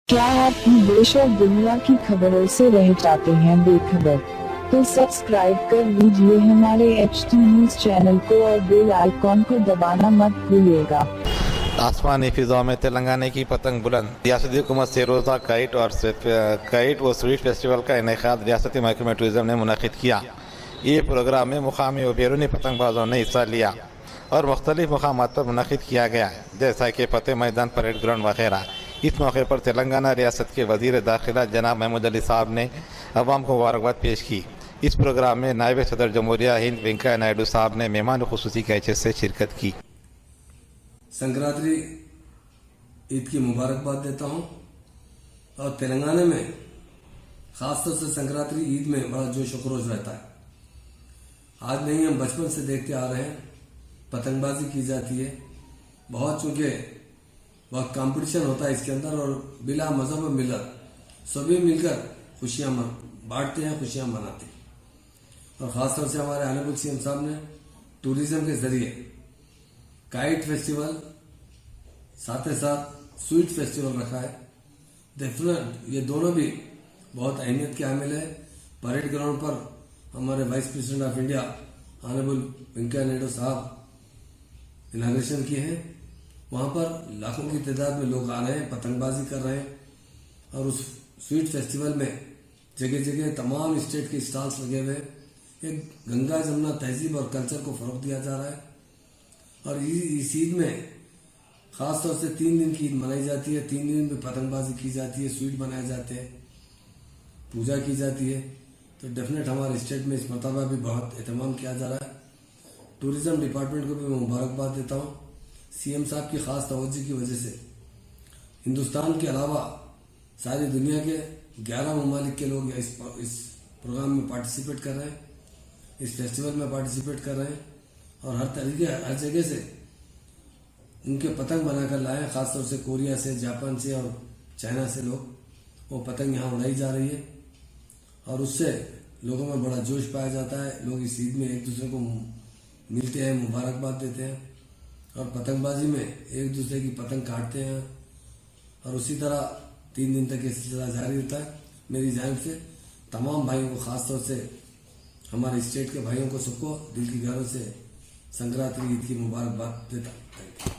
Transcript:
क्या आप भी देश और दुनिया की खबरों से रह जाते हैं बेखबर? तो सब्सक्राइब कर लीजिए हमारे HT न्यूज चैनल को और बेल आइकॉन को दबाना मत भूलिएगा। आसमानी फिजा में तेलंगाना की पतंग बुलंद। रियासती हुकूमत से रोज़ा काइट व स्वीट फेस्टिवल का इनेकाद रियासती महकमा टूरिज़म ने मुनक़िद किया। ये प्रोग्राम में मुकामी व बैरूनी पतंगबाजों ने हिस्सा लिया और मुख्तलिफ मकामात पर मुनक़िद किया गया, जैसा कि फतेह मैदान, परेड ग्राउंड वगैरह। इस मौके पर तेलंगाना रियासत के वज़ीर दाखिला जनाब महमूद अली साहब ने अवाम को मुबारकबाद पेश की। इस प्रोग्राम में नायब सदर जमहूरिया हिंद वेंकैया नायडू साहब ने मेहमान खुसूसी की हैसियत से शिरकत की। संक्रांति ईद की मुबारकबाद देता हूं और तेलंगाना में खासतौर से संक्रांति ईद में बड़ा जोश व खरोश रहता है। आज नहीं, हम बचपन से देखते आ रहे हैं, पतंगबाजी की जाती है बहुत, चूंकि बहुत कंपटीशन होता है इसके अंदर और बिला मजहब मिलत सभी मिलकर खुशियां बांटते हैं, खुशियां मनाते हैं। और खासतौर से हमारे ऑनरेबल सीएम साहब ने टूरिज्म के जरिए काइट फेस्टिवल साथ ही साथ स्वीट फेस्टिवल रखा है। डेफिनेट ये दोनों भी बहुत अहमियत के हामिल है। परेड ग्राउंड पर हमारे vice president of India honourable Venkaiah Naidu साहब इनाग्रेशन किए हैं। वहां पर लाखों की तादाद में लोग आ रहे हैं, पतंगबाजी कर रहे हैं और उस स्वीट फेस्टिवल में जगह जगह तमाम स्टेट के स्टॉल्स लगे हुए हैं। एक गंगा जमुना तहजीब और कल्चर को फरोग दिया जा रहा है। और इस ईद में खासतौर से 3 दिन की ईद मनाई जाती है। 3 दिन में पतंगबाजी की जाती है, स्वीट बनाए जाते हैं, पूजा की जाती है। तो डेफिनेट हमारे स्टेट में इस मरतबा भी बहुत एहतमाम किया जा रहा है। टूरिज्म डिपार्टमेंट को भी मैं मुबारकबाद देता हूँ। सीएम साहब की खास तवज्जो की वजह से हिंदुस्तान के अलावा सारी दुनिया के 11 ममालिक के लोग इस प्रोग्राम में पार्टिसिपेट कर रहे हैं, इस फेस्टिवल में पार्टिसिपेट कर रहे हैं और हर जगह से उनके पतंग बनाकर लाए हैं। खासतौर से कोरिया से, जापान से और चाइना से लोग वो पतंग यहाँ उड़ाई जा रही है और उससे लोगों में बड़ा जोश पाया जाता है। लोग इस ईद में एक दूसरे को मिलते हैं, मुबारकबाद देते हैं और पतंगबाजी में एक दूसरे की पतंग काटते हैं और उसी तरह 3 दिन तक ये सिलसिला जारी रहता है। मेरी जानिब से तमाम भाइयों को, खासतौर से हमारे स्टेट के भाइयों को, सबको दिल की गहराई से संक्रांति ईद की मुबारकबाद देता हूँ।